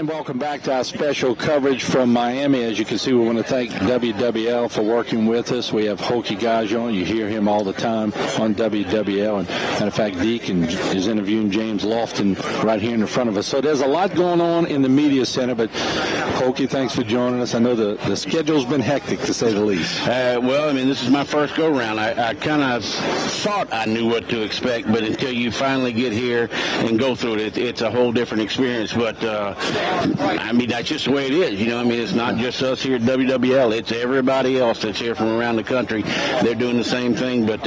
And welcome back to our special coverage from Miami. As you can see, we want to thank WWL for working with us. We have Hokie Gajan. You hear him all the time on WWL. And matter of fact, Deacon is interviewing James Lofton right here in the front of us. So there's a lot going on in the media center. But Hokie, thanks for joining us. I know the schedule's been hectic, to say the least. This is my first go-round. I kind of thought I knew what to expect, but until you finally get here and go through it, it's a whole different experience. But that's just the way it is. It's not just us here at WWL. It's everybody else that's here from around the country. They're doing the same thing. But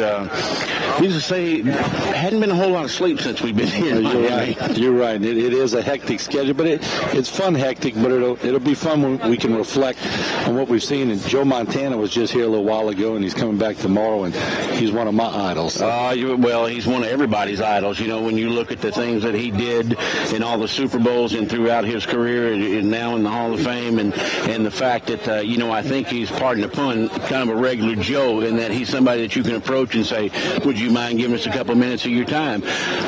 needless to say, hadn't been a whole lot of sleep since we've been here. You're right. It is a hectic schedule, but it's fun hectic. But it'll be fun when we can reflect on what we've seen. And Joe Montana was just here a little while ago, and he's coming back tomorrow, and he's one of my idols. He's one of everybody's idols. When you look at the things that he did in all the Super Bowls and throughout his career, and now in the Hall of Fame, and the fact that I think he's, pardon the pun, kind of a regular Joe, in that he's somebody that you can approach and say, would you mind giving us a couple of minutes of your time?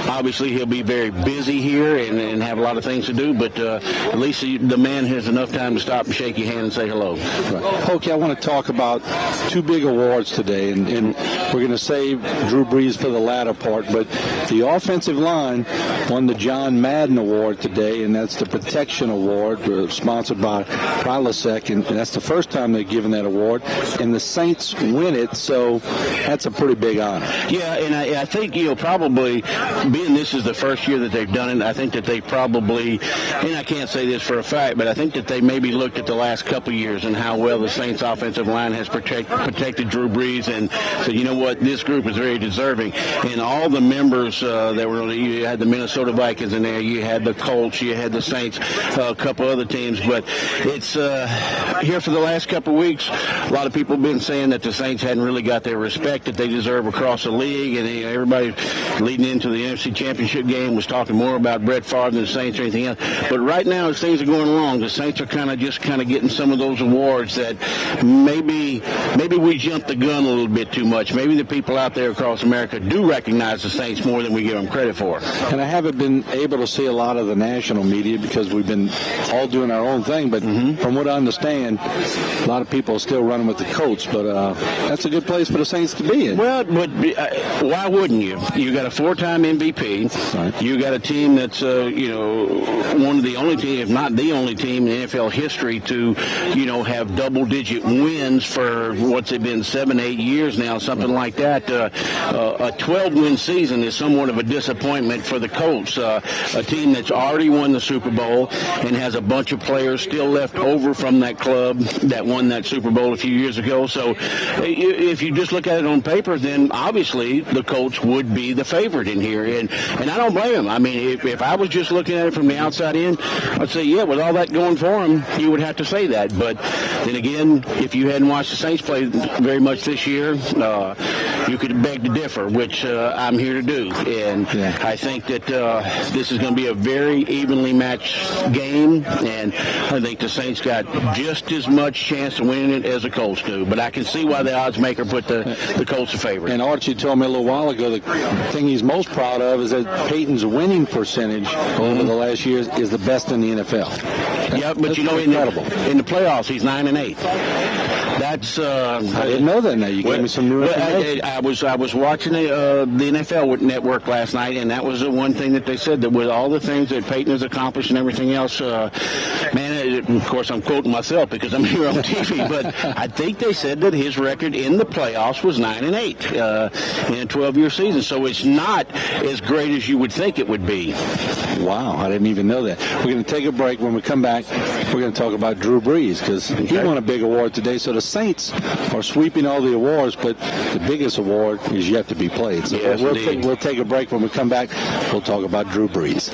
Obviously, he'll be very busy here and have a lot of things to do, but at least the man has enough time to stop and shake your hand and say hello. Right. Okay, I want to talk about two big awards today, and we're going to save Drew Brees for the latter part, but the offensive line won the John Madden Award today, and that's the Protection Award, sponsored by Prilosec, and that's the first time they've given that award, and the Saints win it, so that's a pretty big honor. Yeah, and I think, probably, being this is the first year that they've done it, I think that they probably, and I can't say this for a fact, but I think that they maybe looked at the last couple of years and how well the Saints offensive line has protected Drew Brees, and said, you know what, this group is very deserving. And all the members that were, you had the Minnesota Vikings in there, you had the Colts, you had the Saints, a couple other teams, but it's here for the last couple of weeks. A lot of people have been saying that the Saints hadn't really got their respect that they deserve across the league, and everybody leading into the NFC Championship game was talking more about Brett Favre than the Saints or anything else. But right now, as things are going along, the Saints are kind of getting some of those awards that maybe we jumped the gun a little bit too much. Maybe the people out there across America do recognize the Saints more than we give them credit for. And I haven't been able to see a lot of the national media because we've been all doing our own thing, but from what I understand, a lot of people are still running with the Colts, but that's a good place for the Saints to be in. Well, but why wouldn't you? You got a four-time MVP. Right. You got a team that's, one of the only team, if not the only team in NFL history to, have double-digit wins for what's it been, 7-8 years now, something like that. A 12-win season is somewhat of a disappointment for the Colts, a team that's already won the Super Bowl and has a bunch of players still left over from that club that won that Super Bowl a few years ago. So if you just look at it on paper, then obviously the Colts would be the favorite in here. And I don't blame them. I mean, if I was just looking at it from the outside in, I'd say, yeah, with all that going for them, you would have to say that. But then again, if you hadn't watched the Saints play very much this year, you could beg to differ, which I'm here to do. And I think that this is going to be a very evenly matched game, and I think the Saints got just as much chance to win it as the Colts do. But I can see why the odds maker put the Colts a favorite. And Archie told me a little while ago the thing he's most proud of is that Peyton's winning percentage over the last years is the best in the NFL. But in the playoffs, he's 9-8. That's I didn't know that. Now you gave me some new information. I was watching the NFL Network last night, and that was the one thing that they said, that with all the things that Peyton has accomplished and everything else, of course I'm quoting myself because I'm here on TV, but I think they said that his record in the playoffs was 9-8 in a 12-year season. So it's not as great as you would think it would be. Wow, I didn't even know that. We're going to take a break. When we come back, we're going to talk about Drew Brees because he won a big award today. So the Saints are sweeping all the awards, but the biggest award is yet to be played. So yes, we'll take a break. When we come back, we'll talk about Drew Brees.